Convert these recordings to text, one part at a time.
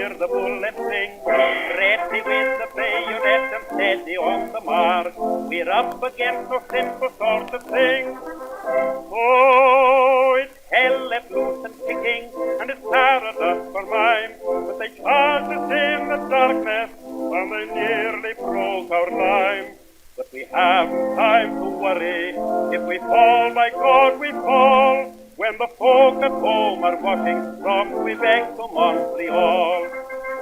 hear the bullets sing. Ready with the bayonet and steady on the mark. We're up against no simple sort of thing. Oh, it's hell let loose and kicking, and it's paradise for mine. But they charged us in the darkness, and they nearly broke our line. But we haven't time to worry. If we fall, by God we fall. When the folk at home are watching from Quebec to Montreal.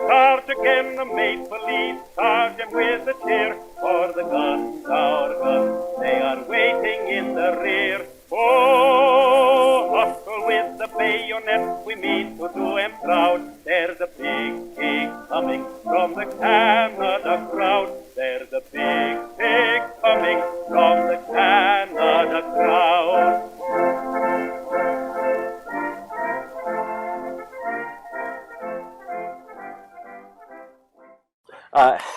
Charge again the maple leaf, charge them with a cheer. For the guns, our guns, they are waiting in the rear. Oh, hustle with the bayonet, we mean to do 'em proud. There's a big pig coming from the Canada crowd. There's a big pig coming from the Canada crowd.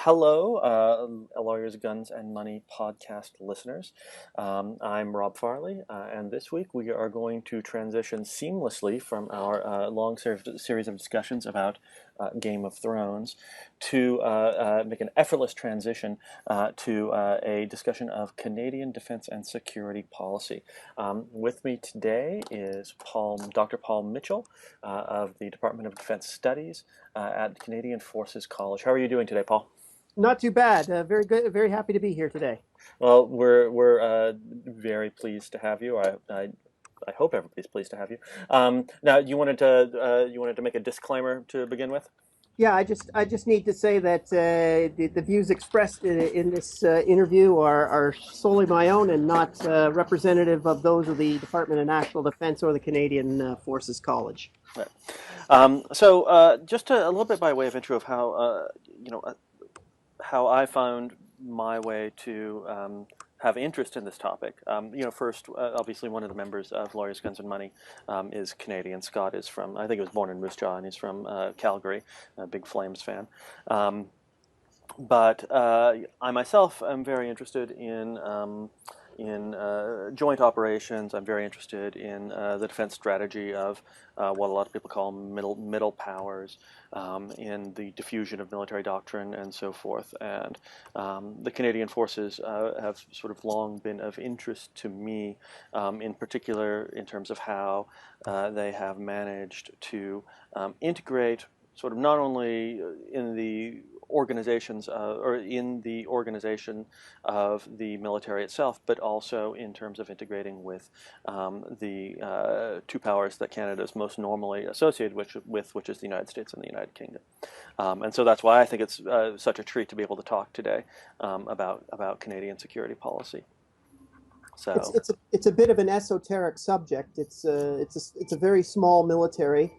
Hello, Lawyers, Guns, and Money podcast listeners. I'm Rob Farley, and this week we are going to transition seamlessly from our long series of discussions about Game of Thrones to make an effortless transition to a discussion of Canadian defense and security policy. With me today is Dr. Paul Mitchell of the Department of Defense Studies at Canadian Forces College. How are you doing today, Paul? Not too bad. Very good. Very happy to be here today. Well, we're very pleased to have you. I hope everybody's pleased to have you. Now, you wanted to make a disclaimer to begin with? Yeah, I just need to say that the views expressed in this interview are solely my own and not representative of those of the Department of National Defense or the Canadian Forces College. Right. So just a little bit by way of intro of how I found my way to have interest in this topic. First, obviously, one of the members of Lawyers, Guns, and Money is Canadian. Scott is from, I think he was born in Moose Jaw, and he's from Calgary, a big Flames fan. But I myself am very interested in joint operations. I'm very interested in the defense strategy of what a lot of people call middle powers, in the diffusion of military doctrine and so forth. And the Canadian forces have sort of long been of interest to me, in particular in terms of how they have managed to integrate sort of not only in the organizations or in the organization of the military itself, but also in terms of integrating with the two powers that Canada is most normally associated with, which is the United States and the United Kingdom. And so that's why I think it's such a treat to be able to talk today about Canadian security policy. So it's a bit of an esoteric subject. It's a very small military.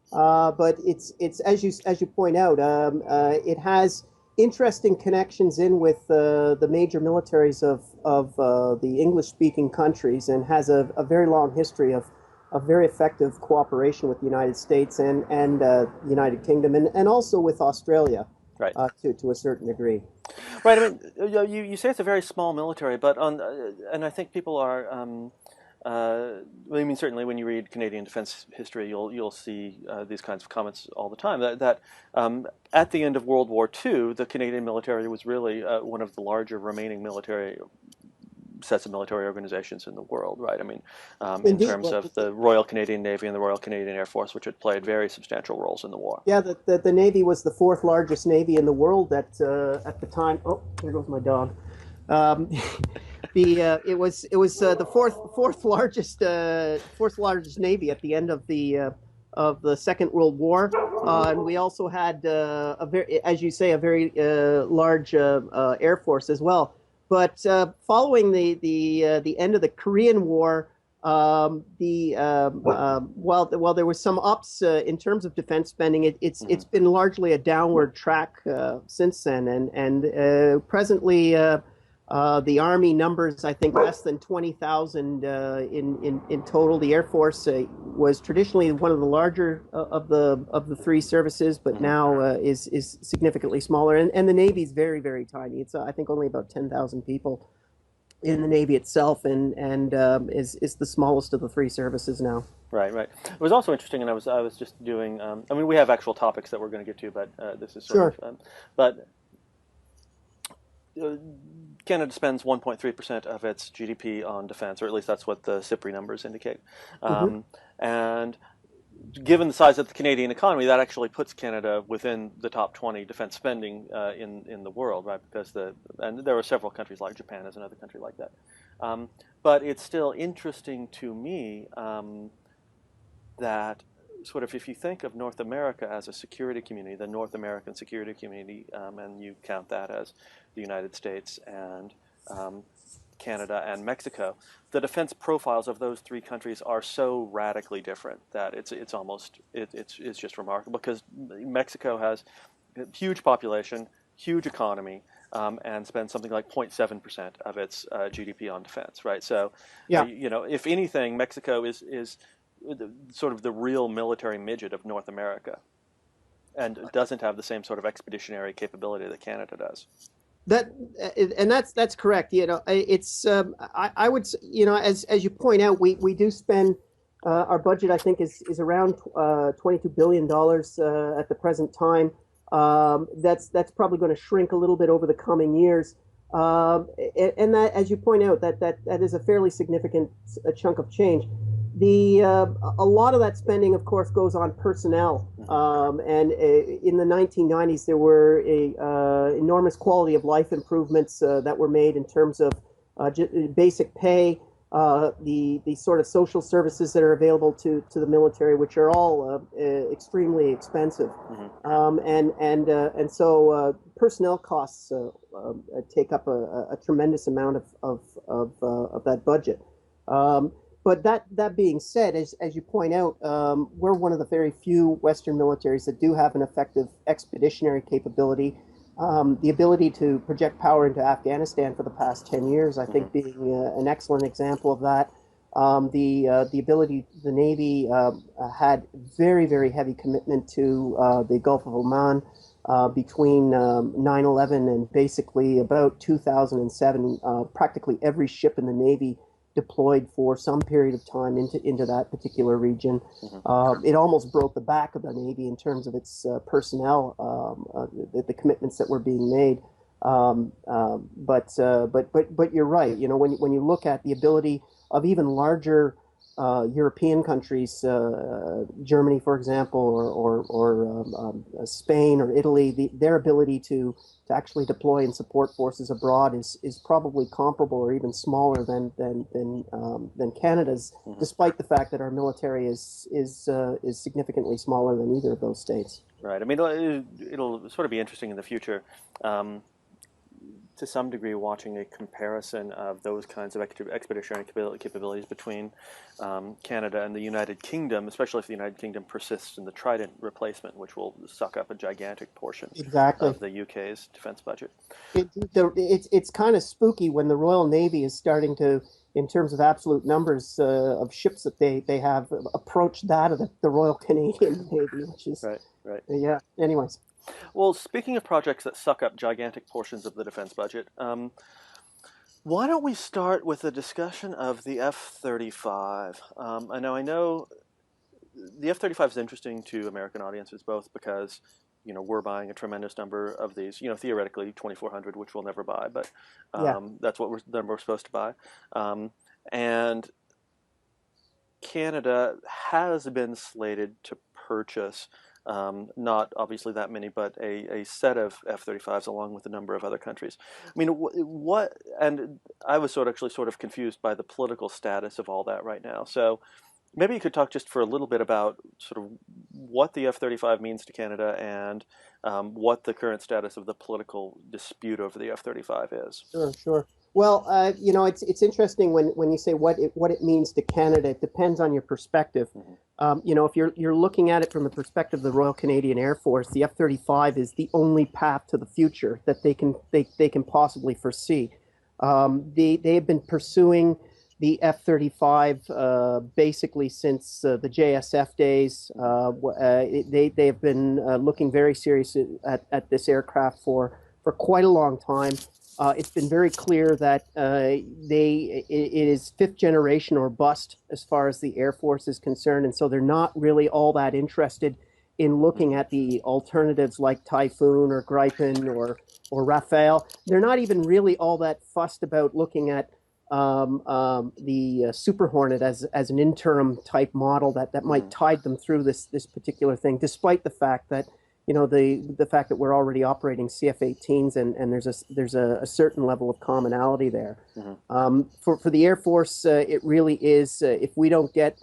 But it's as you point out, it has interesting connections in with the major militaries of the English-speaking countries, and has a very long history of very effective cooperation with the United States and the United Kingdom, and also with Australia, right, to a certain degree. Right. I mean, you say it's a very small military, but and I think people are. I mean, certainly when you read Canadian defense history, you'll see these kinds of comments all the time. That at the end of World War II, the Canadian military was really one of the larger remaining sets of military organizations in the world, right? I mean, in terms of the Royal Canadian Navy and the Royal Canadian Air Force, which had played very substantial roles in the war. Yeah, the Navy was the fourth largest Navy in the world at the time. Oh, there goes my dog. It was the fourth largest Navy at the end of the Second World War, and we also had as you say, a very large Air Force as well. But following the end of the Korean War, while there was some ups in terms of defense spending, it's been largely a downward track since then, and presently. The Army numbers, I think, less than 20,000 in total. The Air Force was traditionally one of the larger of the three services, but now is significantly smaller. And the Navy is very, very tiny. It's I think only about 10,000 people in the Navy itself, and is the smallest of the three services now. Right, right. It was also interesting, and I was just doing. I mean, we have actual topics that we're going to get to, but this is sort Sure. of. But uh, Canada spends 1.3% of its GDP on defense, or at least that's what the CIPRI numbers indicate. Hmm. And given the size of the Canadian economy, that actually puts Canada within the top 20 defense spending in the world, right? Because and there are several countries like Japan as another country like that. But it's still interesting to me that sort of if you think of North America as a security community, the North American security community, and you count that as the United States and um, Canada and Mexico, the defense profiles of those three countries are so radically different that it's almost it's just remarkable because Mexico has a huge population, huge economy, and spends something like 0.7% of its GDP on defense, right? So, Yeah. you know, if anything, Mexico is sort of the real military midget of North America, and doesn't have the same sort of expeditionary capability that Canada does. That and that's correct. You know, it's I would you know, as you point out, we do spend our budget. I think is around $22 billion at the present time. That's probably going to shrink a little bit over the coming years. And that, as you point out, that is a fairly significant chunk of change. The A lot of that spending, of course, goes on personnel. And in the 1990s, there were enormous quality of life improvements that were made in terms of basic pay, the sort of social services that are available to the military, which are all extremely expensive. And so personnel costs take up a tremendous amount of that budget. But that being said, as you point out, we're one of the very few Western militaries that do have an effective expeditionary capability. The ability to project power into Afghanistan for the past 10 years, I think, being an excellent example of that. The ability, the Navy had very, very heavy commitment to the Gulf of Oman between 9/11 and basically about 2007. Practically every ship in the Navy deployed for some period of time into that particular region. It almost broke the back of the Navy in terms of its personnel, the commitments that were being made. But you're right. You know, when you look at the ability of even larger European countries, Germany, for example, or Spain or Italy, their ability to actually deploy and support forces abroad is probably comparable or even smaller than Canada's, despite the fact that our military is significantly smaller than either of those states. Right. I mean, it'll sort of be interesting in the future. To some degree, watching a comparison of those kinds of expeditionary capabilities between Canada and the United Kingdom, especially if the United Kingdom persists in the Trident replacement, which will suck up a gigantic portion Exactly. of the UK's defense budget. It's kind of spooky when the Royal Navy is starting to, in terms of absolute numbers of ships that they have, approach that of the Royal Canadian Navy, which is Right, right. yeah. Anyways. Well, speaking of projects that suck up gigantic portions of the defense budget, why don't we start with a discussion of the F-35? I know the F-35 is interesting to American audiences, both because, you know, we're buying a tremendous number of these, you know, theoretically 2,400, which we'll never buy, but that's what we're supposed to buy. And Canada has been slated to purchase not obviously that many, but a set of F-35s along with a number of other countries. I mean, what? And I was sort of confused by the political status of all that right now. So maybe you could talk just for a little bit about sort of what the F-35 means to Canada and what the current status of the political dispute over the F-35 is. Sure. Well, you know, it's interesting when you say what it means to Canada. It depends on your perspective. You know, if you're looking at it from the perspective of the Royal Canadian Air Force, the F-35 is the only path to the future that they can possibly foresee. They have been pursuing the F-35 basically since the JSF days. They have been looking very seriously at this aircraft for quite a long time. it's been very clear that it is fifth generation or bust as far as the Air Force is concerned, and so they're not really all that interested in looking at the alternatives like Typhoon or Gripen or Rafale. They're not even really all that fussed about looking at the Super Hornet as an interim type model that might tide them through this particular thing, despite the fact that the fact that we're already operating CF-18s and there's a certain level of commonality there. For the Air Force, it really is if we don't get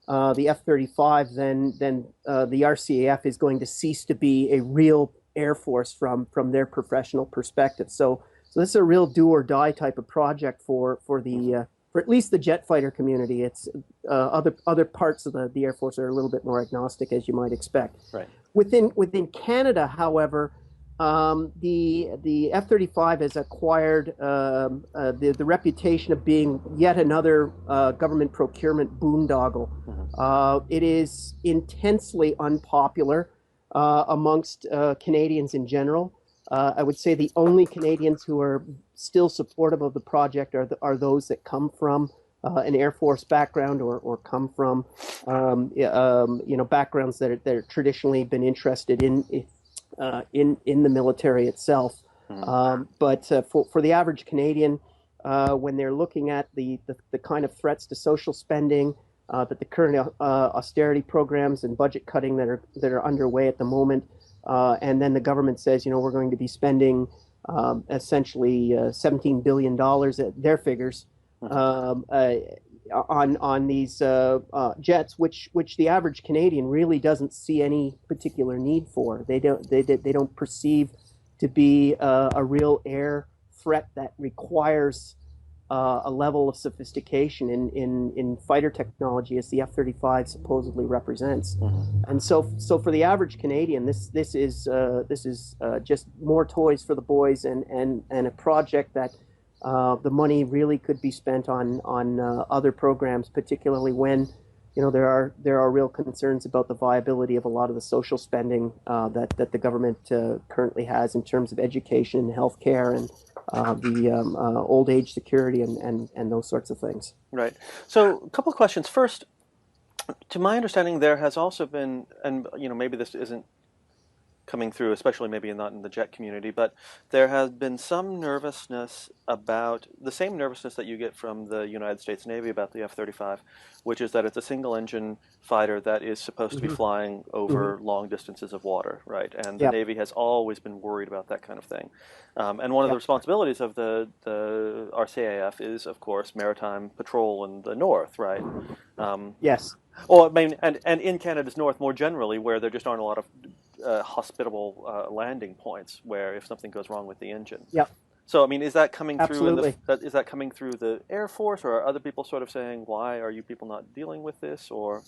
the F-35, then the RCAF is going to cease to be a real Air Force from their professional perspective. So this is a real do or die type of project for at least the jet fighter community. It's other parts of the Air Force are a little bit more agnostic, as you might expect. Right. Within Canada, however, the F-35 has acquired the reputation of being yet another government procurement boondoggle. It is intensely unpopular amongst Canadians in general. I would say the only Canadians who are still supportive of the project are those that come from an Air Force background or come from backgrounds that are traditionally been interested in the military itself. But for the average Canadian, when they're looking at the kind of threats to social spending, that the current austerity programs and budget cutting that are underway at the moment, and then the government says, we're going to be spending essentially $17 billion at their figures on these jets, which the average Canadian really doesn't see any particular need for. They don't perceive to be a real air threat that requires a level of sophistication in fighter technology as the F-35 supposedly represents. And so for the average Canadian, this is just more toys for the boys and a project that the money really could be spent on other programs, particularly when there are real concerns about the viability of a lot of the social spending that the government currently has in terms of education and healthcare and the old age security and those sorts of things. Right. So a couple of questions. First, to my understanding, there has also been, and maybe this isn't coming through, especially maybe not in the jet community, but there has been some nervousness about the same nervousness that you get from the United States Navy about the F-35, which is that it's a single-engine fighter that is supposed to be flying over long distances of water, right? And the Navy has always been worried about that kind of thing. And one of the responsibilities of the RCAF is, of course, maritime patrol in the north, right? Yes. Well, I mean, and in Canada's north more generally, where there just aren't a lot of hospitable landing points where if something goes wrong with the engine. Yep. So, I mean, is that coming Absolutely. through? Is that coming through the Air Force, or are other people sort of saying, "Why are you people not dealing with this?" Or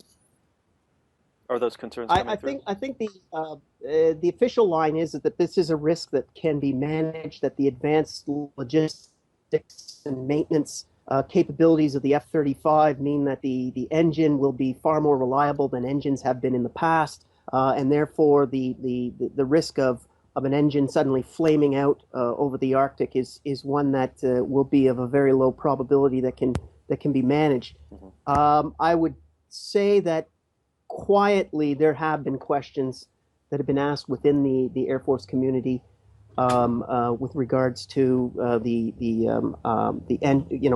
are those concerns coming through? I think the official line is that this is a risk that can be managed. That the advanced logistics and maintenance capabilities of the F-35 mean that the engine will be far more reliable than engines have been in the past. And therefore, the risk of an engine suddenly flaming out over the Arctic is one that will be of a very low probability that can be managed. I would say that quietly there have been questions that have been asked within the Air Force community with regards to a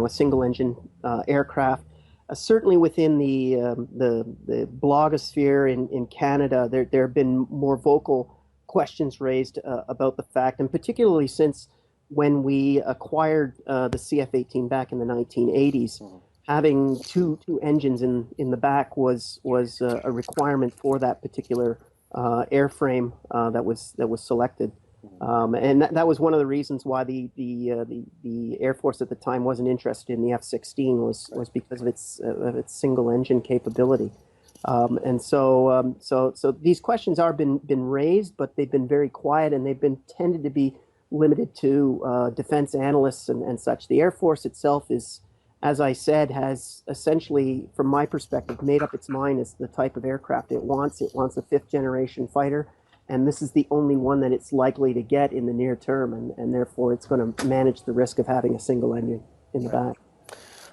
single engine aircraft. Certainly within the blogosphere in Canada, there have been more vocal questions raised about the fact, and particularly since when we acquired the CF-18 back in the 1980s, having two engines in the back was a requirement for that particular airframe that was selected. And that was one of the reasons why the Air Force at the time wasn't interested in the F-16 was because of its single engine capability. And so these questions are been raised, but they've been very quiet, and they've been tended to be limited to defense analysts and such. The Air Force itself is, as I said, has essentially, from my perspective, made up its mind as the type of aircraft it wants. It wants a fifth generation fighter. and this is the only one that it's likely to get in the near term, and therefore it's going to manage the risk of having a single engine in the back.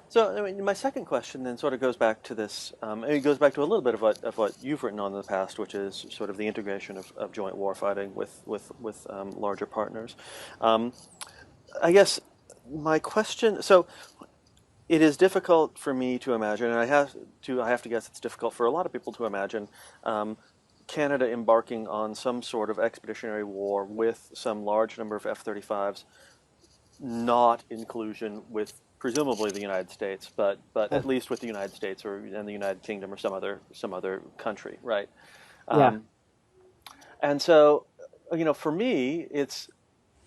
So, I mean, my second question then sort of goes back to this. It goes back to a little bit of what you've written on in the past, which is sort of the integration of joint warfighting with larger partners. I guess my question. So, it is difficult for me to imagine, and I have to guess it's difficult for a lot of people to imagine. Canada embarking on some sort of expeditionary war with some large number of F-35s, not in collusion with presumably the United States, but at least with the United States and the United Kingdom or some other country, right? And so, for me, it's,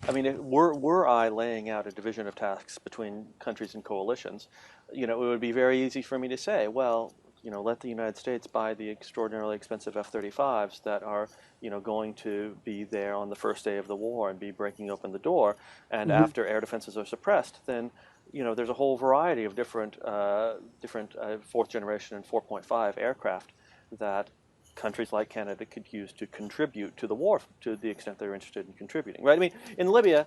I mean, were I laying out a division of tasks between countries and coalitions, it would be very easy for me to say, well, let the United States buy the extraordinarily expensive F-35s that are, going to be there on the first day of the war and be breaking open the door. And after air defenses are suppressed, then, there's a whole variety of different fourth generation and 4.5 aircraft that countries like Canada could use to contribute to the war to the extent they're interested in contributing. Right? I mean, in Libya,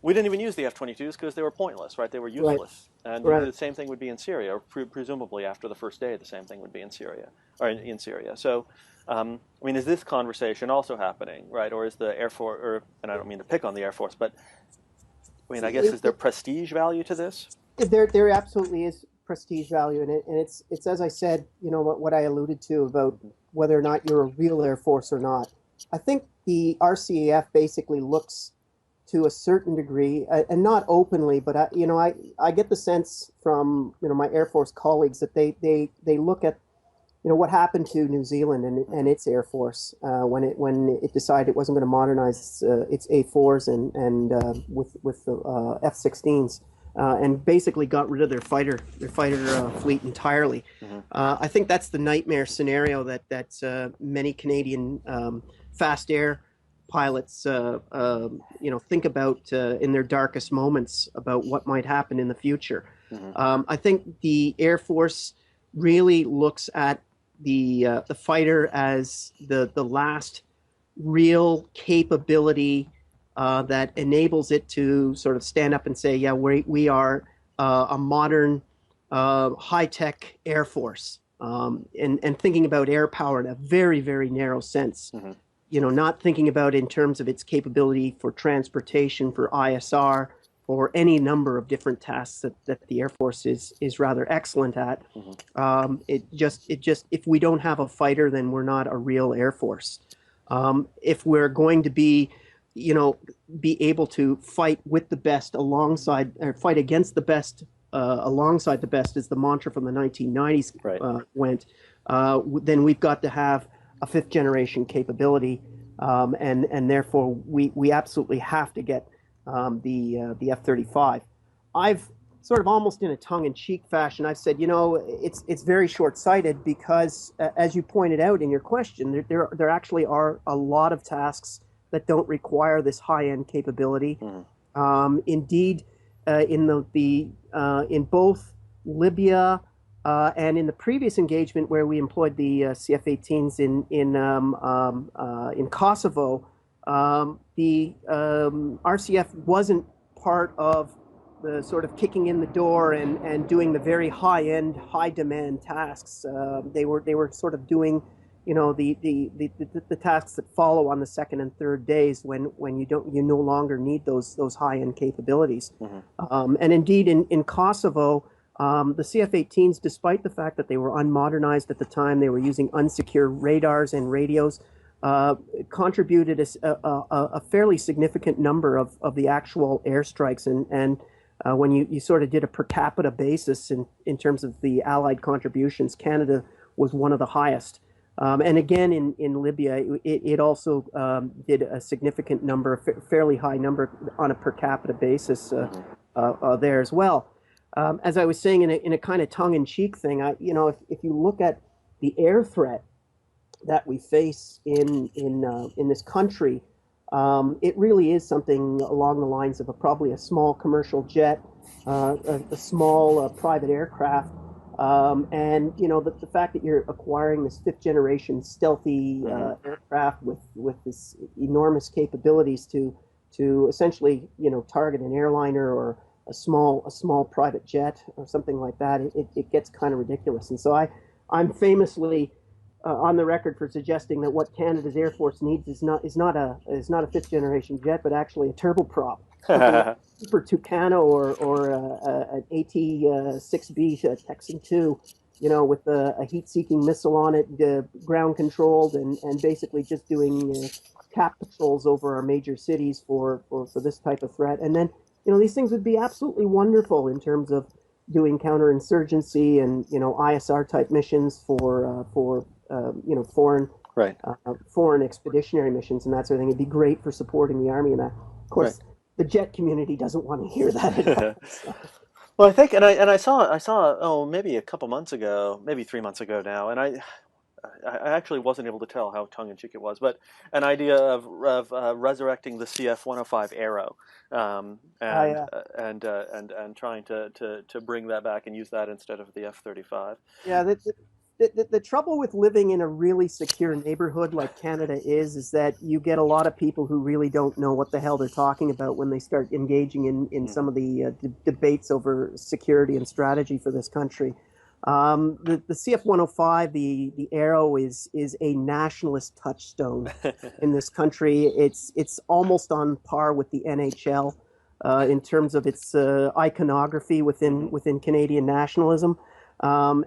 we didn't even use the F-22s because they were pointless, right? They were useless. Right. And the same thing would be in Syria, or presumably after the first day, the same thing would be in Syria, or in Syria. So, I mean, is this conversation also happening, right? Or is the Air Force, and I don't mean to pick on the Air Force, but I mean, I guess, is there prestige value to this? There absolutely is prestige value in it, and it's as I said, what I alluded to about whether or not you're a real Air Force or not. I think the RCAF basically looks to a certain degree, and not openly, but I get the sense from my Air Force colleagues that they look at what happened to New Zealand and its Air Force when it decided it wasn't going to modernize its A4s and with the F-16s. And basically got rid of their fighter fleet entirely. I think that's the nightmare scenario that many Canadian fast air pilots think about in their darkest moments about what might happen in the future. I think the Air Force really looks at the fighter as the last real capability that enables it to sort of stand up and say, yeah, we are a modern, high-tech Air Force, and thinking about air power in a very, very narrow sense. Not thinking about in terms of its capability for transportation, for ISR, or any number of different tasks that the Air Force is rather excellent at. It just if we don't have a fighter, then we're not a real Air Force. If we're going to be able to fight with the best alongside, or fight against the best alongside the best, as the mantra from the 1990s went, then we've got to have a fifth generation capability, and therefore we absolutely have to get the F-35. I've sort of almost in a tongue-in-cheek fashion, I've said, it's very short-sighted because, as you pointed out in your question, there actually are a lot of tasks that don't require this high-end capability. Indeed, in both Libya and in the previous engagement where we employed the CF-18s in Kosovo, the RCF wasn't part of the sort of kicking in the door and doing the very high-end, high-demand tasks. They were sort of doing the tasks that follow on the second and third days when you no longer need those high-end capabilities. And indeed in Kosovo, the CF-18s, despite the fact that they were unmodernized at the time, they were using unsecure radars and radios, contributed a fairly significant number of the actual airstrikes. And when you sort of did a per capita basis in terms of the Allied contributions, Canada was one of the highest. And again, in Libya, it also did a significant number, a fairly high number on a per capita basis there as well. As I was saying in a kind of tongue-in-cheek thing, if you look at the air threat that we face in this country, it really is something along the lines of probably a small commercial jet, a small private aircraft. And the fact that you're acquiring this fifth generation stealthy aircraft with this enormous capabilities to essentially target an airliner or a small private jet or something like that, it gets kind of ridiculous. And so I'm famously on the record for suggesting that what Canada's Air Force needs is not a fifth generation jet, but actually a turboprop, something like Super Tucano or an AT-6B Texan 2, with a heat-seeking missile on it, ground controlled, and basically just doing cap patrols over our major cities for this type of threat. And then these things would be absolutely wonderful in terms of doing counterinsurgency and ISR type missions for foreign Right. Foreign expeditionary missions and that sort of thing. It'd be great for supporting the Army and that. Of course, the jet community doesn't want to hear that at all. So. Well, I think, and I saw maybe a couple months ago, maybe 3 months ago now, and I actually wasn't able to tell how tongue-in-cheek it was, but an idea of resurrecting the CF-105 Arrow, and trying to bring that back and use that instead of the F-35. Yeah, the trouble with living in a really secure neighborhood like Canada is that you get a lot of people who really don't know what the hell they're talking about when they start engaging in some of the debates over security and strategy for this country. The CF-105, the Arrow, is a nationalist touchstone in this country. It's almost on par with the NHL in terms of its iconography within Canadian nationalism. The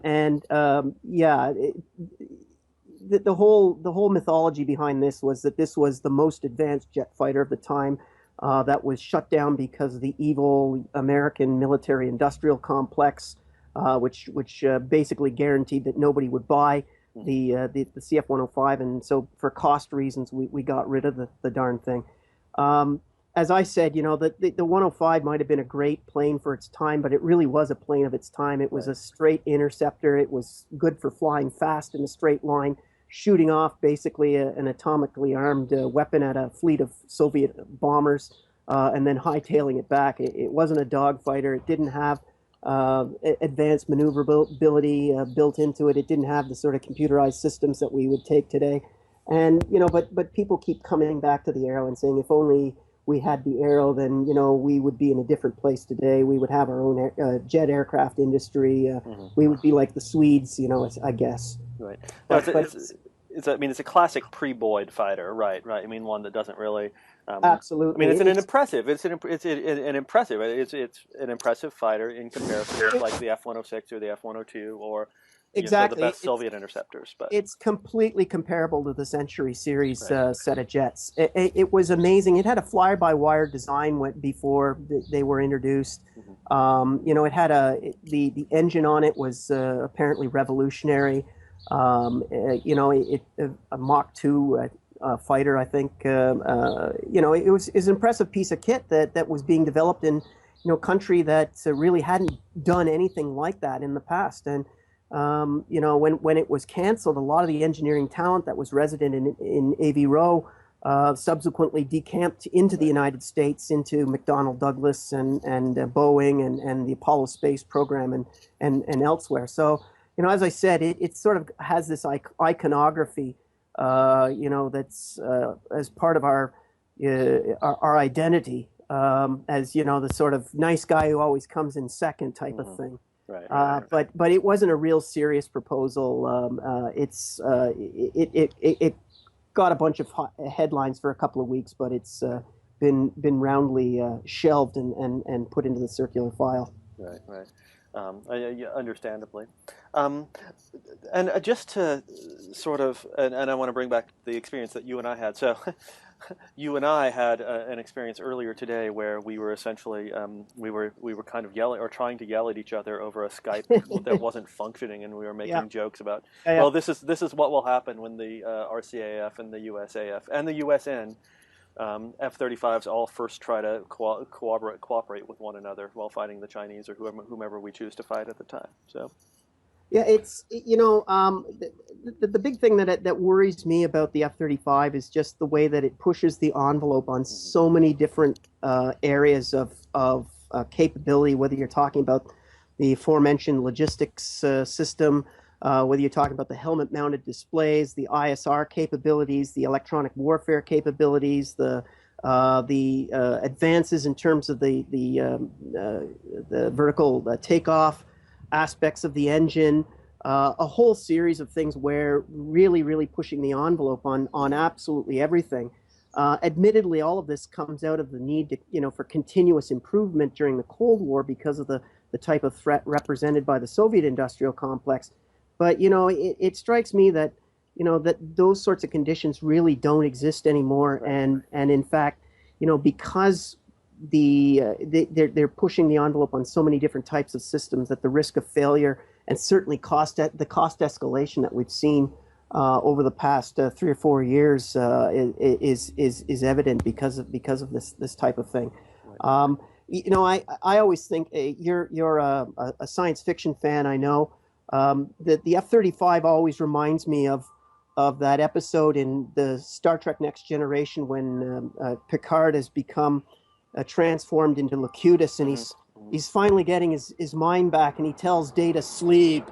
whole mythology behind this was that this was the most advanced jet fighter of the time, that was shut down because of the evil American military-industrial complex, which basically guaranteed that nobody would buy the CF-105, and so for cost reasons we got rid of the darn thing. As I said, the 105 might have been a great plane for its time, but it really was a plane of its time. It was a straight interceptor. It was good for flying fast in a straight line, shooting off basically an atomically armed weapon at a fleet of Soviet bombers, and then hightailing it back. It wasn't a dogfighter. It didn't have advanced maneuverability built into it. It didn't have the sort of computerized systems that we would take today. And but people keep coming back to the Arrow and saying, if only we had the Arrow, then we would be in a different place today. We would have our own jet aircraft industry. We would be like the Swedes, I guess. Right. Well, it's a classic pre-Boyd fighter, right? I mean, one that doesn't really. Absolutely. I mean, it's an impressive fighter in comparison to like the F-106 or the F-102 or. Exactly. The best Soviet interceptors. But it's completely comparable to the Century Series set of jets. It was amazing. It had a fly-by-wire design before they were introduced. It had the engine on it was apparently revolutionary. A Mach 2 fighter, I think. It was an impressive piece of kit that was being developed in a country that really hadn't done anything like that in the past. And when it was canceled, a lot of the engineering talent that was resident in Avro subsequently decamped into the United States, into McDonnell Douglas and Boeing and the Apollo space program and elsewhere. So, as I said, it sort of has this iconography, that's as part of our identity, as the sort of nice guy who always comes in second type of thing. Right. But it wasn't a real serious proposal. It got a bunch of headlines for a couple of weeks, but it's been roundly shelved and put into the circular file. Right. Understandably. And just to sort of, and I want to bring back the experience that you and I had. So you and I had an experience earlier today where we were essentially, we were kind of yelling or trying to yell at each other over a Skype that wasn't functioning, and we were making jokes about, well, this is what will happen when the RCAF and the USAF and the USN F-35s all first try to cooperate with one another while fighting the Chinese or whomever we choose to fight at the time. So, yeah, the big thing that worries me about the F-35 is just the way that it pushes the envelope on so many different areas of capability. Whether you're talking about the aforementioned logistics system, whether you're talking about the helmet-mounted displays, the ISR capabilities, the electronic warfare capabilities, the advances in terms of the vertical takeoff aspects of the engine, a whole series of things where really pushing the envelope on absolutely everything. Admittedly, all of this comes out of the need to, for continuous improvement during the Cold War because of the type of threat represented by the Soviet industrial complex. But, it strikes me that, that those sorts of conditions really don't exist anymore. Right. And in fact, because they're pushing the envelope on so many different types of systems, that the risk of failure and certainly the cost escalation that we've seen over the past 3 or 4 years is evident because of this type of thing. Right. I always think you're a science fiction fan. I know that the F-35 always reminds me of that episode in the Star Trek Next Generation when Picard has become transformed into Locutus, and he's finally getting his mind back, and he tells Data, sleep.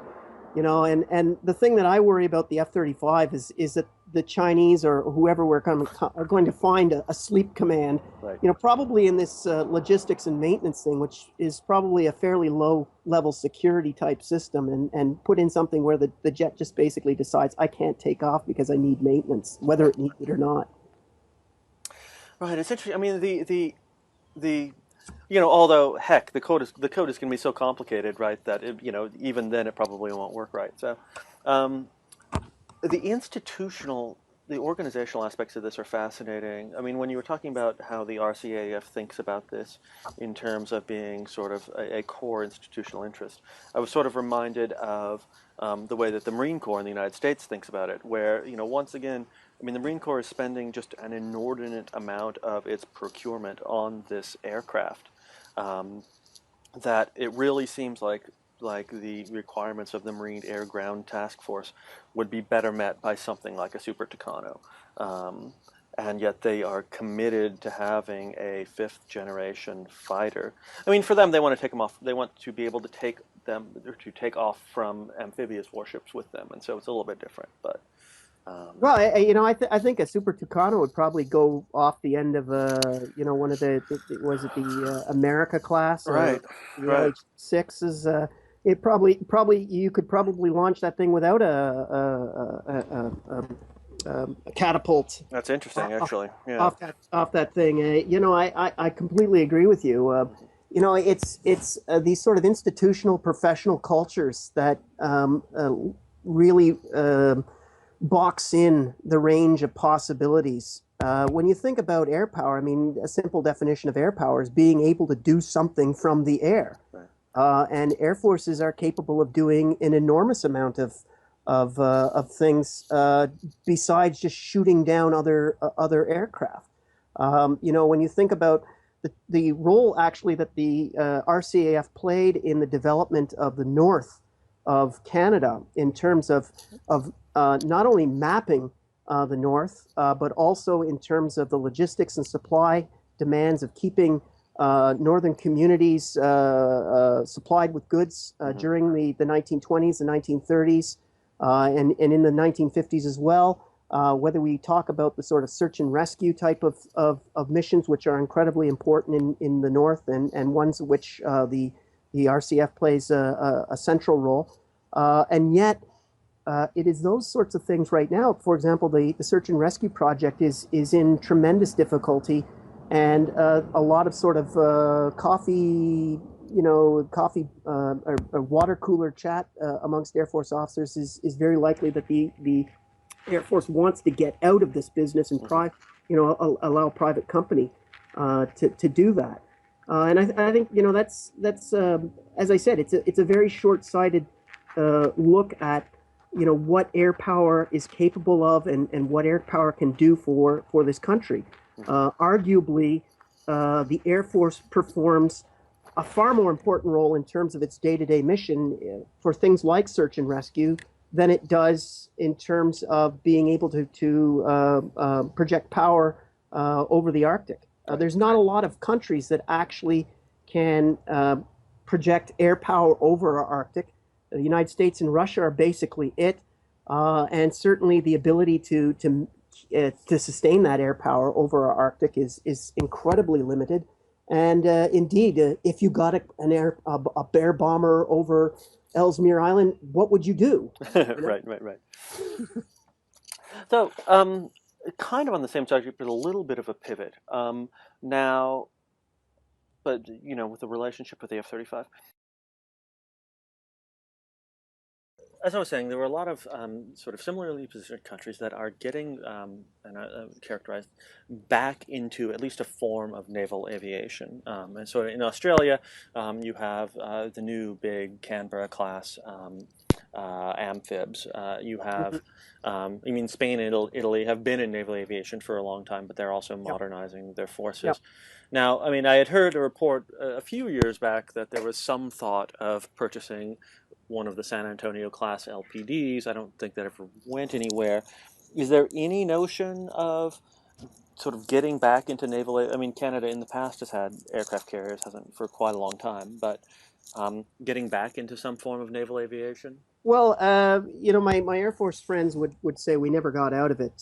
And the thing that I worry about the F-35 is that the Chinese or whoever are going to find a sleep command, right. Probably in this logistics and maintenance thing, which is probably a fairly low level security type system, and put in something where the jet just basically decides, I can't take off because I need maintenance, whether it needs it or not. Right. It's interesting. I mean, the although heck, the code is going to be so complicated, right? That even then it probably won't work right. So, the organizational aspects of this are fascinating. I mean, when you were talking about how the RCAF thinks about this in terms of being sort of a core institutional interest, I was sort of reminded of the way that the Marine Corps in the United States thinks about it, where once again, I mean, the Marine Corps is spending just an inordinate amount of its procurement on this aircraft, that it really seems like the requirements of the Marine Air Ground Task Force would be better met by something like a Super Tucano. And yet they are committed to having a 5th generation fighter. I mean, for them, they want to take them off. They want to be able to take off from amphibious warships with them, and so it's a little bit different. But well, I think a Super Tucano would probably go off the end of one of the America class, or right, the right. LH-6s. It probably you could probably launch that thing without a catapult. That's interesting, actually. Yeah. Off that thing. I completely agree with you. It's these sort of institutional professional cultures that really box in the range of possibilities. When you think about air power, I mean, a simple definition of air power is being able to do something from the air. Right. And air forces are capable of doing an enormous amount of things besides just shooting down other aircraft. When you think about the role actually that the RCAF played in the development of the north of Canada in terms of not only mapping the north, but also in terms of the logistics and supply demands of keeping northern communities supplied with goods during the 1920s and 1930s, and in the 1950s as well. Whether we talk about the sort of search and rescue type of missions, which are incredibly important in the north, and ones which the RCF plays a central role. And yet, it is those sorts of things right now. For example, the search and rescue project is in tremendous difficulty, and a lot of sort of coffee or water cooler chat amongst Air Force officers is very likely that the Air Force wants to get out of this business and allow a private company to do that. And I think that's as I said, it's a very short-sighted look at what air power is capable of and what air power can do for this country. Arguably, the Air Force performs a far more important role in terms of its day-to-day mission for things like search and rescue than it does in terms of being able to project power over the Arctic. There's not a lot of countries that actually can project air power over our Arctic. The United States and Russia are basically it, and certainly the ability to sustain that air power over our Arctic is incredibly limited. And indeed, if you got a bear bomber over Ellesmere Island, what would you do? Right. So, kind of on the same subject, but a little bit of a pivot. Now, but with the relationship with the F-35. As I was saying, there were a lot of sort of similarly positioned countries that are getting characterized back into at least a form of naval aviation. And so in Australia, you have the new big Canberra-class amphibs. You have, Spain and Italy have been in naval aviation for a long time, but they're also modernizing their forces. Yep. Now, I had heard a report a few years back that there was some thought of purchasing one of the San Antonio class LPDs. I don't think that ever went anywhere. Is there any notion of sort of getting back into naval? Canada in the past has had aircraft carriers, hasn't for quite a long time, but getting back into some form of naval aviation? Well, my Air Force friends would say we never got out of it.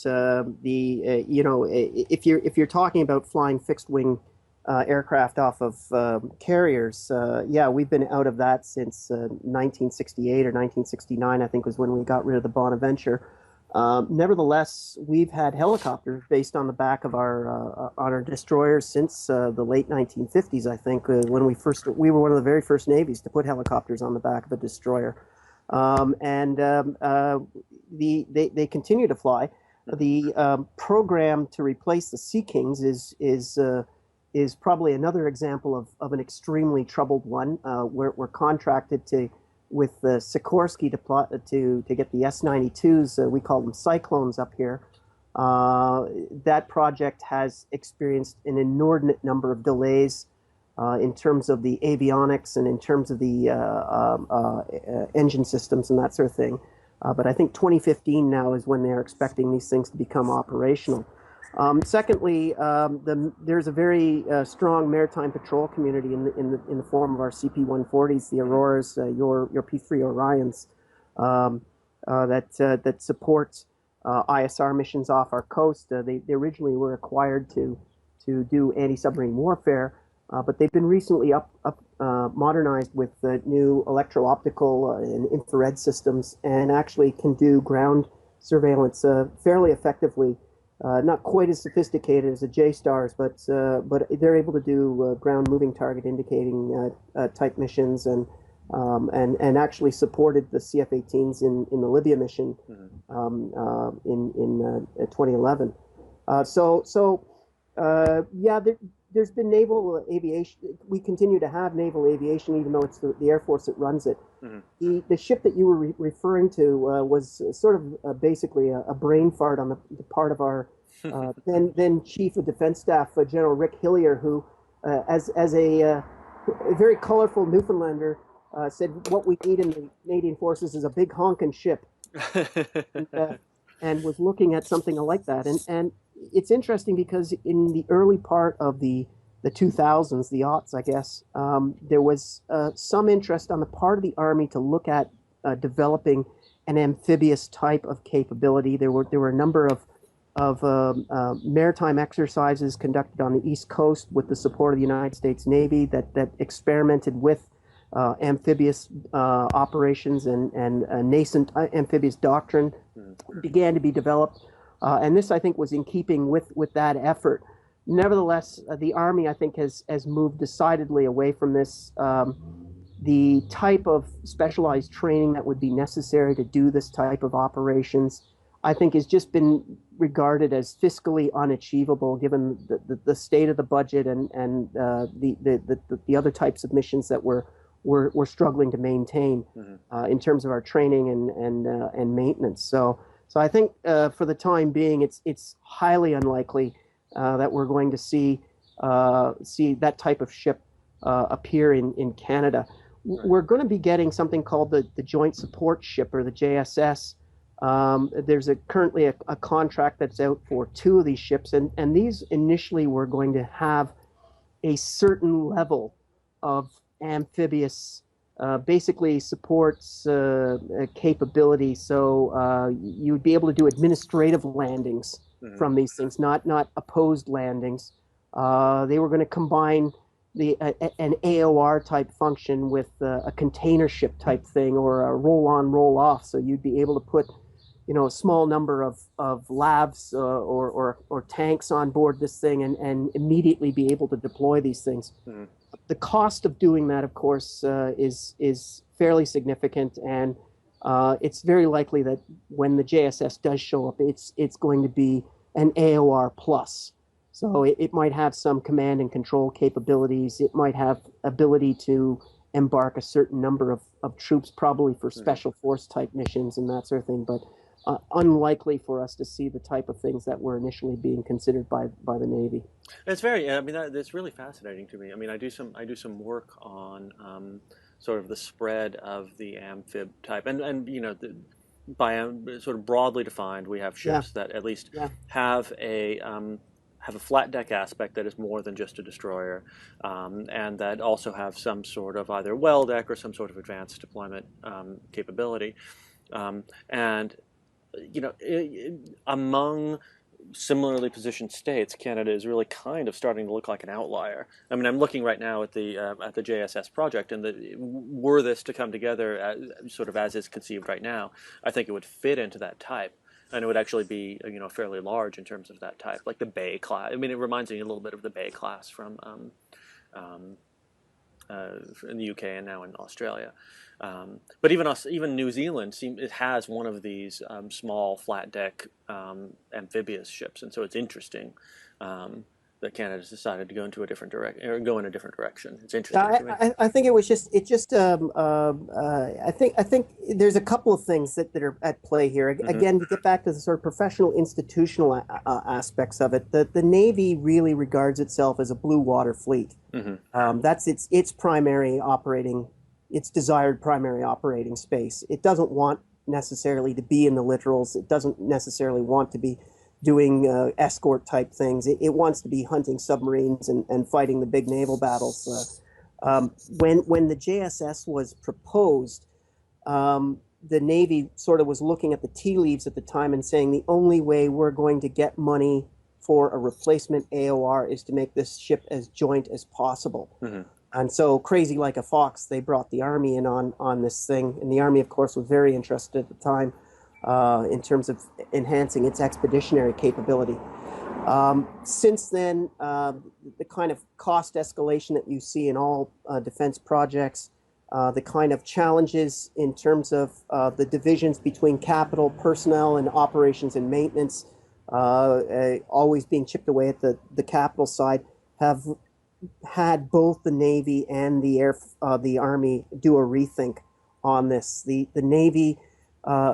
If you're talking about flying fixed wing aircraft off of carriers, we've been out of that since 1968 or 1969, I think was when we got rid of the Bonaventure. Nevertheless, we've had helicopters based on the back of our destroyers since the late 1950s, I think, when we were one of the very first navies to put helicopters on the back of a destroyer. They continue to fly. The program to replace the Sea Kings is probably another example of an extremely troubled one. We're contracted with Sikorsky to get the S-92s. We call them Cyclones up here. That project has experienced an inordinate number of delays in terms of the avionics and in terms of the engine systems and that sort of thing. But I think 2015 now is when they're expecting these things to become operational. Secondly, there's a very strong maritime patrol community in the form of our CP-140s, the Auroras, your P-3 Orions, that support ISR missions off our coast. They originally were acquired to do anti-submarine warfare, but they've been recently modernized with new electro-optical and infrared systems, and actually can do ground surveillance fairly effectively. Not quite as sophisticated as the J-Stars, but they're able to do ground moving target indicating type missions, and actually supported the CF-18s in the Libya mission in 2011. There's been naval aviation. We continue to have naval aviation, even though it's the Air Force that runs it. The ship that you were referring to was sort of basically a brain fart on the part of our then Chief of Defense Staff, General Rick Hillier, who, as a very colorful Newfoundlander, said what we need in the Canadian Forces is a big honking ship, and was looking at something like that. And it's interesting because in the early part of the 2000s, the aughts, I guess, there was some interest on the part of the Army to look at developing an amphibious type of capability. There were a number of maritime exercises conducted on the East Coast with the support of the United States Navy that experimented with amphibious operations, and nascent amphibious doctrine began to be developed. And this, I think, was in keeping with that effort. Nevertheless, the Army, I think, has moved decidedly away from this. The type of specialized training that would be necessary to do this type of operations, I think, has just been regarded as fiscally unachievable, given the state of the budget and the other types of missions that we're struggling to maintain in terms of our training and maintenance. So I think for the time being, it's highly unlikely that we're going to see that type of ship appear in Canada. We're going to be getting something called the Joint Support Ship, or the JSS. There's currently a contract that's out for 2 of these ships, and these initially were going to have a certain level of amphibious basically supports capability. So you would be able to do administrative landings from these things, not opposed landings. They were going to combine an AOR type function with a container ship type thing or a roll on roll off. So you'd be able to put a small number of labs or tanks on board this thing and immediately be able to deploy these things. The cost of doing that, of course, is fairly significant, and it's very likely that when the JSS does show up, it's going to be an AOR plus. So it might have some command and control capabilities. It might have ability to embark a certain number of troops, probably for special force type missions and that sort of thing. But unlikely for us to see the type of things that were initially being considered by the Navy. It's very. I mean, that's really fascinating to me. I mean, I do some work on sort of the spread of the amphib type, and by sort of broadly defined, we have ships that at least have a flat deck aspect that is more than just a destroyer, and that also have some sort of either well deck or some sort of advanced deployment capability, and among similarly positioned states, Canada is really kind of starting to look like an outlier. I mean, I'm looking right now at the JSS project, and were this to come together sort of as is conceived right now, I think it would fit into that type, and it would actually be fairly large in terms of that type, like the Bay class. I mean, it reminds me a little bit of the Bay class from in the UK and now in Australia. But even New Zealand it has one of these small flat deck amphibious ships, and so it's interesting that Canada's decided to go into a different direction or go in a different direction. It's interesting to me. I think I think there's a couple of things that are at play here. Again, to get back to the sort of professional institutional aspects of it, the Navy really regards itself as a blue water fleet. That's its primary operating, its desired primary operating space. It doesn't want necessarily to be in the littorals. It doesn't necessarily want to be doing escort type things. It wants to be hunting submarines and fighting the big naval battles. When the JSS was proposed, the Navy sort of was looking at the tea leaves at the time and saying the only way we're going to get money for a replacement AOR is to make this ship as joint as possible. And so, crazy like a fox, they brought the Army in on this thing. And the Army, of course, was very interested at the time in terms of enhancing its expeditionary capability. Since then, the kind of cost escalation that you see in all defense projects, the kind of challenges in terms of the divisions between capital, personnel, and operations and maintenance, always being chipped away at the capital side, have had both the Navy and the Army do a rethink on this. The Navy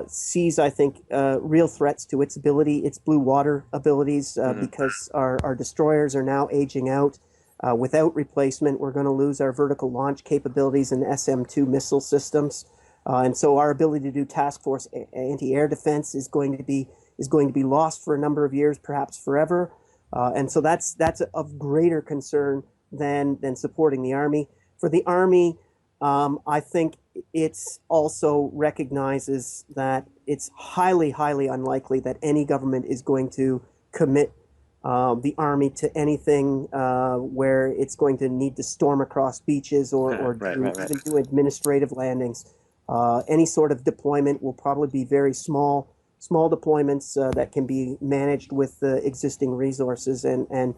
sees, I think, real threats to its blue water abilities, because our destroyers are now aging out. Without replacement, we're going to lose our vertical launch capabilities and SM-2 missile systems, and so our ability to do task force anti-air defense is going to be lost for a number of years, perhaps forever. And so that's of greater concern than supporting the Army. For the Army, I think it's also recognizes that it's highly, highly unlikely that any government is going to commit the Army to anything where it's going to need to storm across beaches or even do administrative landings. Any sort of deployment will probably be very small deployments that can be managed with existing resources, and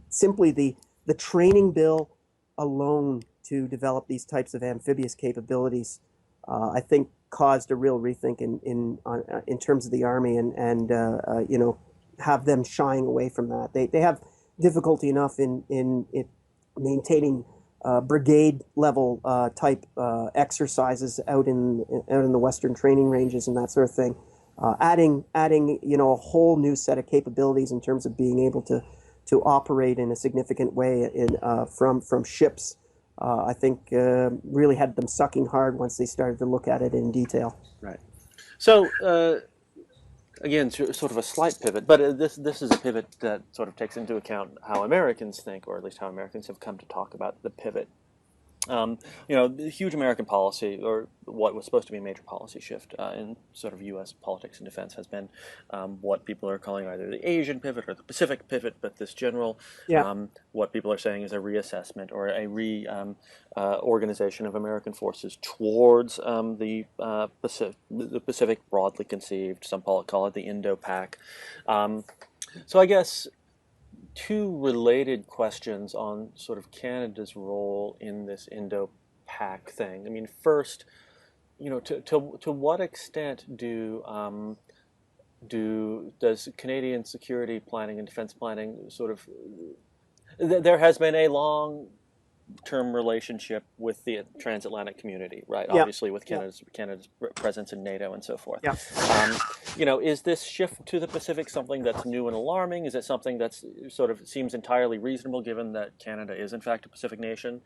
simply the training bill alone to develop these types of amphibious capabilities, I think, caused a real rethink in terms of the Army, and have them shying away from that. They have difficulty enough in maintaining brigade level type exercises out in the Western training ranges and that sort of thing. Adding a whole new set of capabilities in terms of being able to operate in a significant way from ships, I think really had them sucking hard once they started to look at it in detail. Right. So again, sort of a slight pivot, but this is a pivot that sort of takes into account how Americans think, or at least how Americans have come to talk about the pivot. The huge American policy, or what was supposed to be a major policy shift in sort of U.S. politics and defense, has been what people are calling either the Asian pivot or the Pacific pivot, but this general, Yeah. what people are saying is a reassessment or a organization of American forces towards the Pacific, broadly conceived. Some call it the Indo-Pac. So I guess two related questions on sort of Canada's role in this Indo-Pac thing. I mean, first, to what extent does Canadian security planning and defense planning sort of there has been a long-term relationship with the transatlantic community, right? Yeah. Obviously, with Yeah. Canada's presence in NATO and so forth. Yeah. Is this shift to the Pacific something that's new and alarming? Is it something that's sort of seems entirely reasonable, given that Canada is in fact a Pacific nation?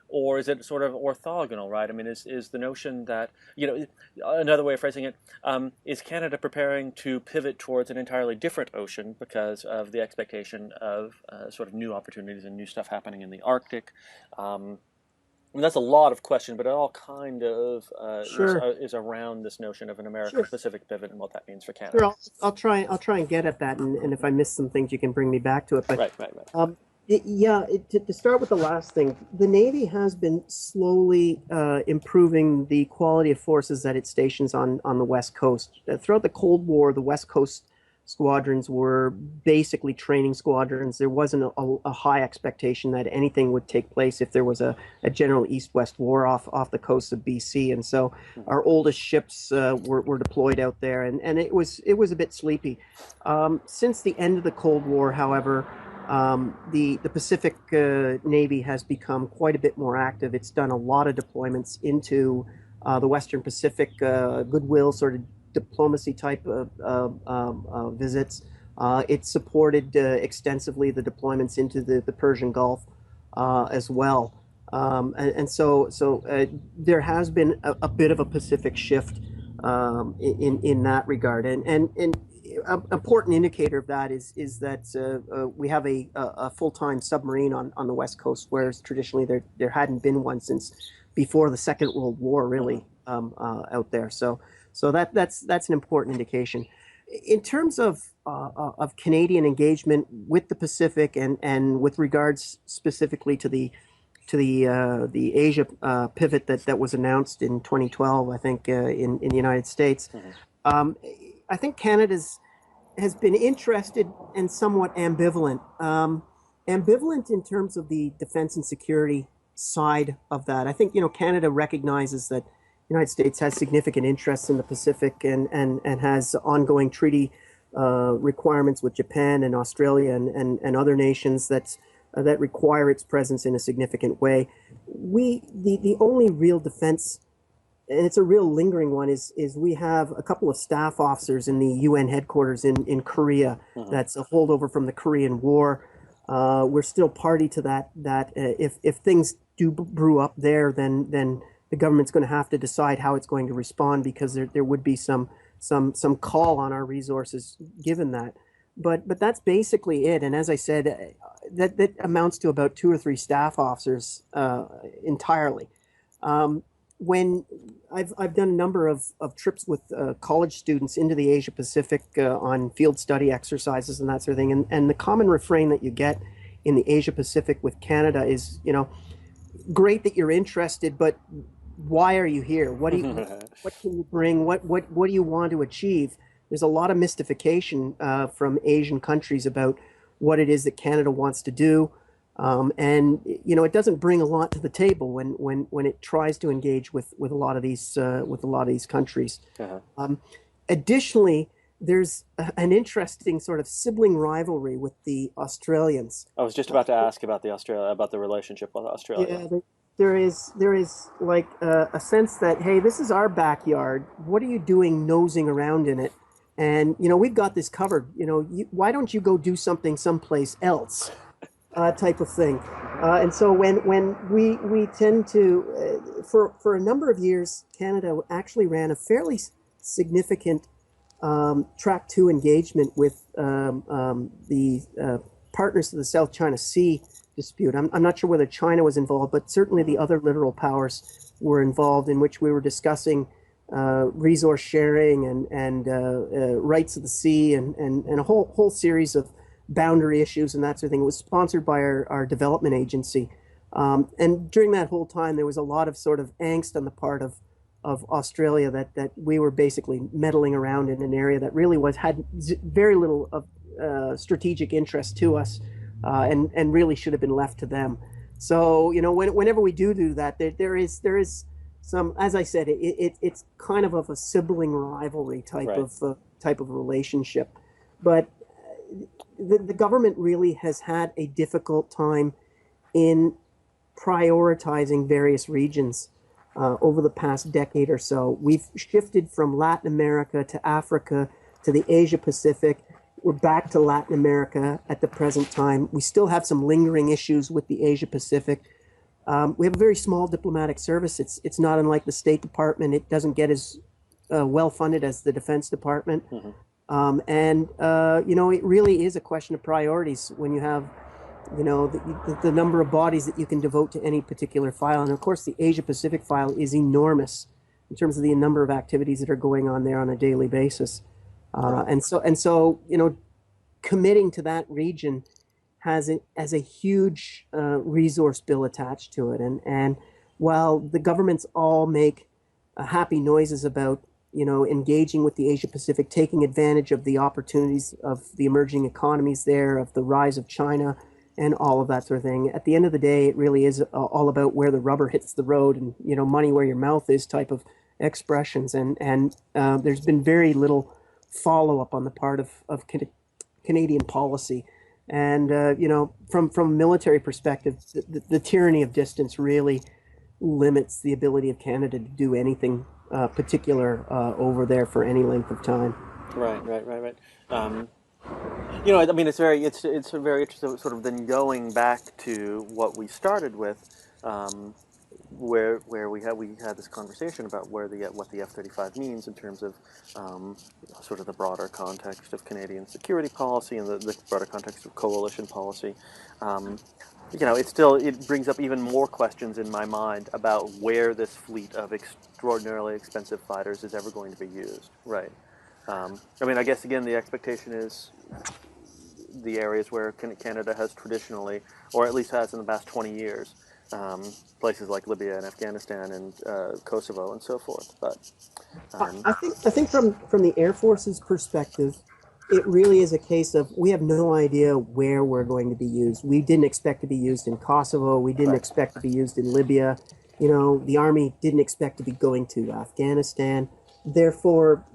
Or is it sort of orthogonal, right? I mean, is the notion that, another way of phrasing it, is Canada preparing to pivot towards an entirely different ocean because of the expectation of sort of new opportunities and new stuff happening in the Arctic? And that's a lot of question, but it all kind of Sure. is around this notion of an American Sure. Pacific pivot and what that means for Sure, Canada. I'll try and get at that, and if I miss some things, you can bring me back to it. But Right. to start with the last thing, the Navy has been slowly improving the quality of forces that it stations on the West Coast. Throughout the Cold War, the West Coast squadrons were basically training squadrons. There wasn't a high expectation that anything would take place if there was a general East-West war off the coast of BC. And so our oldest ships were deployed out there, and it was a bit sleepy. Since the end of the Cold War, however, the Pacific Navy has become quite a bit more active. It's done a lot of deployments into the Western Pacific, goodwill sort of diplomacy type of visits. It supported extensively the deployments into the Persian Gulf as well. So there has been a bit of a Pacific shift in that regard. And an important indicator of that is that we have a full-time submarine on the West Coast, whereas traditionally there hadn't been one since before the Second World War, really, out there. So that's an important indication. In terms of Canadian engagement with the Pacific and with regards specifically to the Asia pivot that was announced in 2012, I think, in the United States, I think Canada has been interested and somewhat ambivalent. Ambivalent in terms of the defense and security side of that. I think Canada recognizes that the United States has significant interests in the Pacific and has ongoing treaty requirements with Japan and Australia and other nations that require its presence in a significant way. The only real defense, and it's a real lingering one, is we have a couple of staff officers in the UN headquarters in Korea. That's a holdover from the Korean War. We're still party to that. If things do brew up there, then the government's going to have to decide how it's going to respond, because there would be some call on our resources given that. But that's basically it. And as I said, that amounts to about 2 or 3 staff officers entirely. When I've done a number of trips with college students into the Asia Pacific on field study exercises and that sort of thing, and the common refrain that you get in the Asia Pacific with Canada is, great that you're interested, but why are you here? What can you bring? What do you want to achieve? There's a lot of mystification from Asian countries about what it is that Canada wants to do, and it doesn't bring a lot to the table when it tries to engage with a lot of these countries. Additionally, there's an interesting sort of sibling rivalry with the Australians. I was just about to ask about the relationship with Australia. Yeah, there is like a sense that, hey, this is our backyard. What are you doing nosing around in it? And we've got this covered. Why don't you go do something someplace else? Type of thing. And so when we tend to, for a number of years, Canada actually ran a fairly significant Track 2 engagement with the partners of the South China Sea dispute. I'm not sure whether China was involved, but certainly the other littoral powers were involved, in which we were discussing resource sharing and rights of the sea and a whole series of boundary issues and that sort of thing. It was sponsored by our development agency. And during that whole time, there was a lot of sort of angst on the part of Australia that we were basically meddling around in an area that really had very little of strategic interest to us, and really should have been left to them. So whenever we do that, there is some, as I said, it's kind of a sibling rivalry type of relationship, but the government really has had a difficult time in prioritizing various regions over the past decade or so. We've shifted from Latin America to Africa to the Asia Pacific. We're back to Latin America at the present time. We still have some lingering issues with the Asia Pacific. We have a very small diplomatic service. It's not unlike the State Department. It doesn't get as well funded as the Defense Department. It really is a question of priorities when you have the number of bodies that you can devote to any particular file. And of course, the Asia Pacific file is enormous in terms of the number of activities that are going on there on a daily basis. And so, committing to that region has a huge resource bill attached to it. And while the governments all make happy noises about, engaging with the Asia Pacific, taking advantage of the opportunities of the emerging economies there, of the rise of China, and all of that sort of thing. At the end of the day, it really is all about where the rubber hits the road and, money where your mouth is type of expressions. And there's been very little follow-up on the part of Canadian policy. And, from a military perspective, the tyranny of distance really limits the ability of Canada to do anything particular over there for any length of time. Right. I mean, it's very interesting. Sort of then going back to what we started with, where we had this conversation about what the F-35 means in terms of sort of the broader context of Canadian security policy and the broader context of coalition policy. It brings up even more questions in my mind about where this fleet of extraordinarily expensive fighters is ever going to be used. Right. I guess again the expectation is the areas where Canada has traditionally, or at least has in the past 20 years, places like Libya and Afghanistan and Kosovo and so forth. But I think from the Air Force's perspective, it really is a case of we have no idea where we're going to be used. We didn't expect to be used in Kosovo. We didn't expect to be used in Libya. The Army didn't expect to be going to Afghanistan. Therefore,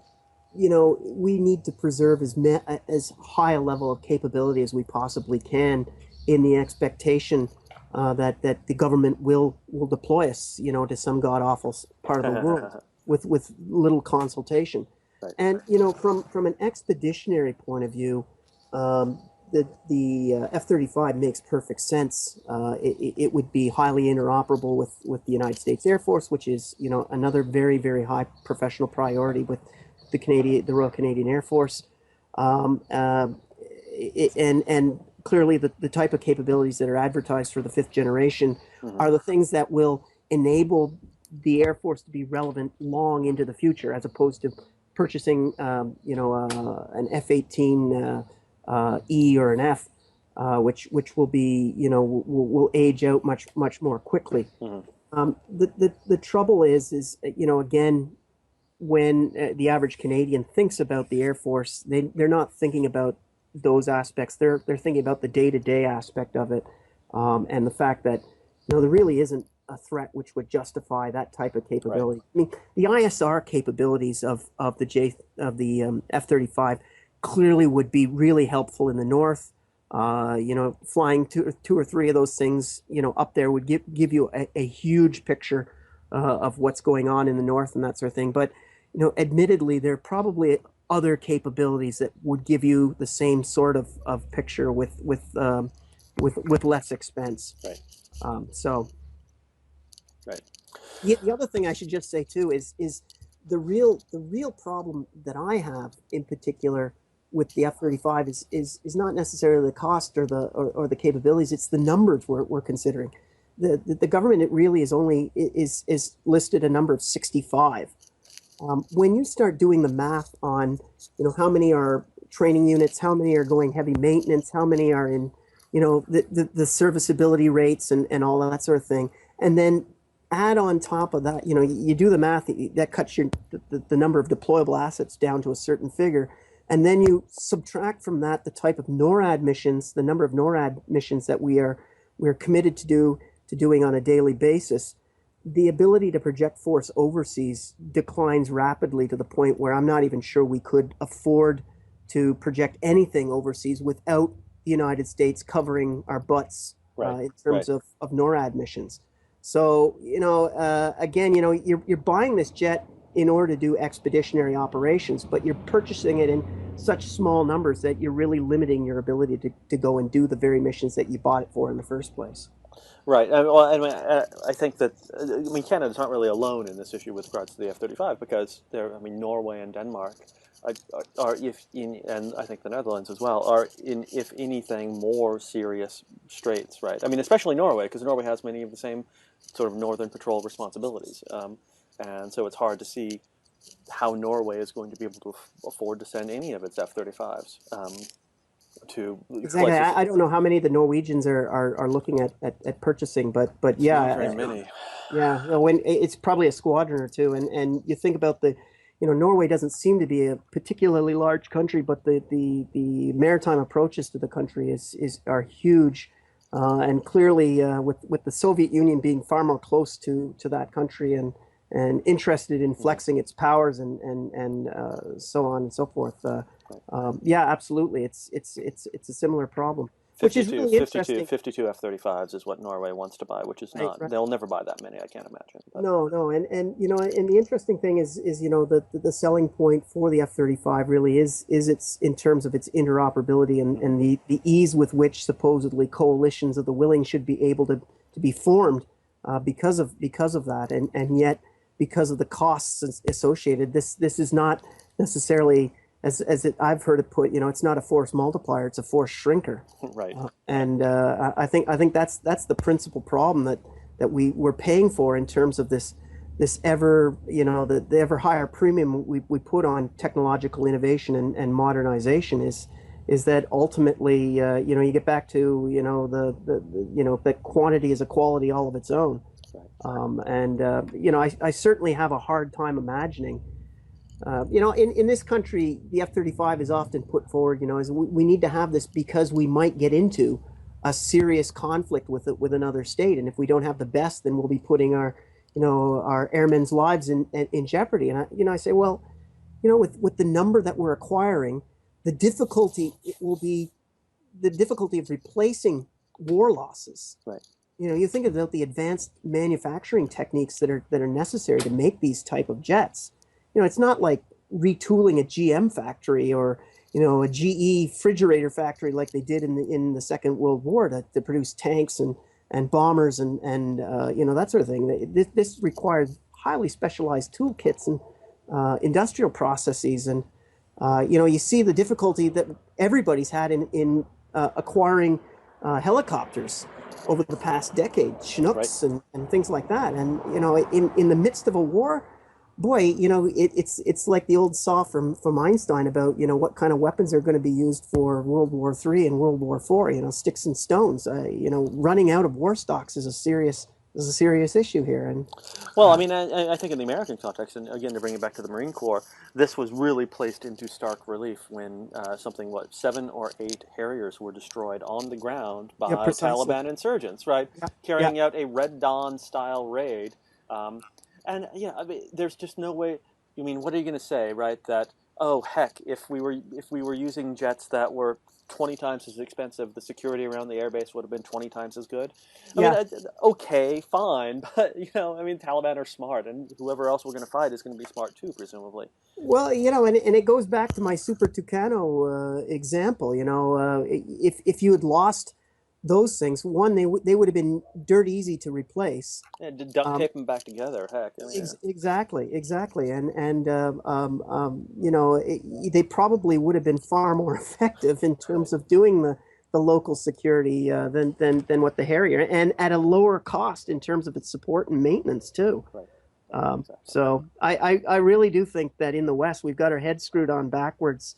we need to preserve as high a level of capability as we possibly can, in the expectation that the government will deploy us, to some god awful part of the world with little consultation. Right. And from an expeditionary point of view, the F-35 makes perfect sense. It would be highly interoperable with the United States Air Force, which is another very, very high professional priority with the Royal Canadian Air Force, and clearly the type of capabilities that are advertised for the fifth generation are the things that will enable the Air Force to be relevant long into the future, as opposed to purchasing an F-18 E or an F, which will be will age out much more quickly. The trouble is again, when the average Canadian thinks about the Air Force, they're not thinking about those aspects. They're thinking about the day-to-day aspect of it, and the fact that there really isn't a threat which would justify that type of capability. Right. I mean, the ISR capabilities of the F-35 clearly would be really helpful in the north. Flying two or three of those things, up there would give you a huge picture of what's going on in the north and that sort of thing. But admittedly, there are probably other capabilities that would give you the same sort of picture with less expense. Right. Right. The other thing I should just say too is the real problem that I have in particular with the F-35 is not necessarily the cost or the capabilities. It's the numbers we're considering. The government, it really is only is listed a number of 65. When you start doing the math on, how many are training units, how many are going heavy maintenance, how many are in, the serviceability rates and all that sort of thing, and then add on top of that, you do the math, that cuts the number of deployable assets down to a certain figure, and then you subtract from that the type of NORAD missions, the number of NORAD missions that we're committed to doing on a daily basis. The ability to project force overseas declines rapidly to the point where I'm not even sure we could afford to project anything overseas without the United States covering our butts in terms of NORAD missions. So, again, you're buying this jet in order to do expeditionary operations, but you're purchasing it in such small numbers that you're really limiting your ability to go and do the very missions that you bought it for in the first place. Right. I think that Canada's not really alone in this issue with regards to the F-35 because Norway and Denmark are and I think the Netherlands as well are in, if anything, more serious straits. Right. Especially Norway, because Norway has many of the same sort of northern patrol responsibilities, and so it's hard to see how Norway is going to be able to afford to send any of its F-35s. To exactly. I don't know how many the Norwegians are looking at purchasing, but yeah, not very many. Yeah, when it's probably a squadron or two, and you think about Norway doesn't seem to be a particularly large country, but the maritime approaches to the country are huge, and clearly with the Soviet Union being far more close to that country and interested in flexing its powers and so on and so forth. Yeah, absolutely. It's a similar problem, which is really interesting. 52 F-35s is what Norway wants to buy, which is not. Right. They'll never buy that many, I can't imagine. But. No, and and the interesting thing is the selling point for the F-35 really is its in terms of its interoperability and the ease with which supposedly coalitions of the willing should be able to be formed because of that, and yet because of the costs associated, this is not necessarily. I've heard it put, it's not a force multiplier; it's a force shrinker. Right. And I think that's the principal problem that we're paying for in terms of this ever the ever higher premium we put on technological innovation and modernization is that ultimately you get back to that quantity is a quality all of its own. Right. I certainly have a hard time imagining. In this country, the F-35 is often put forward, as we need to have this because we might get into a serious conflict with another state, and if we don't have the best, then we'll be putting our airmen's lives in jeopardy. And I say, well, with the number that we're acquiring, the difficulty of replacing war losses. Right. You think about the advanced manufacturing techniques that are necessary to make these type of jets. It's not like retooling a GM factory or a GE refrigerator factory like they did in the Second World War to produce tanks and bombers and that sort of thing. This requires highly specialized toolkits and industrial processes, and you see the difficulty that everybody's had in acquiring helicopters over the past decade, Chinooks. Right. and things like that, and in the midst of a war. Boy, it's like the old saw from Einstein about what kind of weapons are going to be used for World War III and World War IV. Sticks and stones. Running out of war stocks is a serious issue here. And well, I think in the American context, and again to bring it back to the Marine Corps, this was really placed into stark relief when 7 or 8 Harriers were destroyed on the ground by Taliban insurgents, right, carrying out a Red Dawn style raid. And there's just no way. What are you going to say, right? That heck, if we were using jets that were 20 times as expensive, the security around the airbase would have been 20 times as good. Okay, fine, but Taliban are smart, and whoever else we're going to fight is going to be smart too, presumably. Well, and it goes back to my Super Tucano example. If you had lost those things, one, they would have been dirt easy to replace. Yeah, duct tape them back together. Heck, I mean, Exactly, they probably would have been far more effective in terms of doing the local security than what the Harrier, and at a lower cost in terms of its support and maintenance too. right. Exactly. So I really do think that in the West we've got our heads screwed on backwards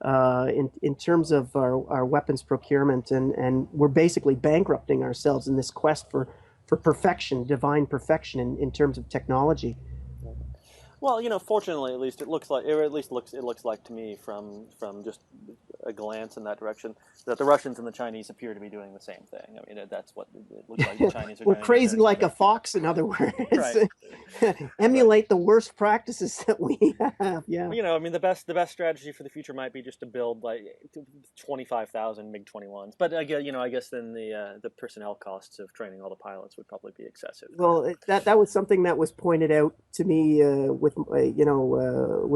in terms of our weapons procurement, and we're basically bankrupting ourselves in this quest for perfection, divine perfection in terms of technology. Well, fortunately, at least it looks like, or at least it looks like to me from just a glance in that direction, that the Russians and the Chinese appear to be doing the same thing. I mean, that's what it looks like. The Chinese are We're trying to crazy get like a fox, in other words. Right. Emulate the worst practices that we have. Yeah. Well, I mean, the best strategy for the future might be just to build like 25,000 MiG-21s. But I guess then the personnel costs of training all the pilots would probably be excessive. Well, that was something that was pointed out to me with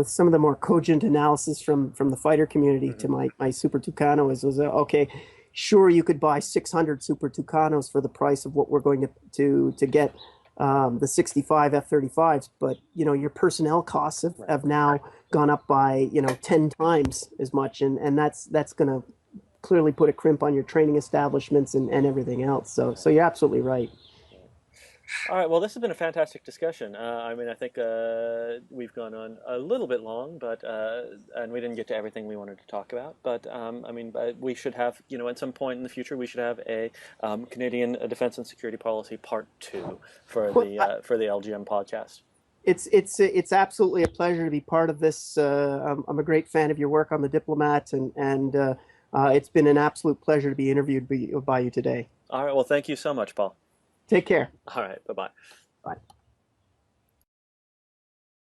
some of the more cogent analysis from the fighter community to my Super Tucano was okay. Sure, you could buy 600 Super Tucanos for the price of what we're going to get the 65 F-35s, but your personnel costs have now gone up by 10 times as much, and that's going to clearly put a crimp on your training establishments and everything else. So you're absolutely right. All right. Well, this has been a fantastic discussion. I mean, I think we've gone on a little bit long, but and we didn't get to everything we wanted to talk about. But I mean, we should have, at some point in the future, we should have a Canadian Defense and Security Policy Part 2 for the LGM podcast. It's absolutely a pleasure to be part of this. I'm a great fan of your work on The Diplomat, and it's been an absolute pleasure to be interviewed by you today. All right. Well, thank you so much, Paul. Take care. All right. Bye-bye. Bye.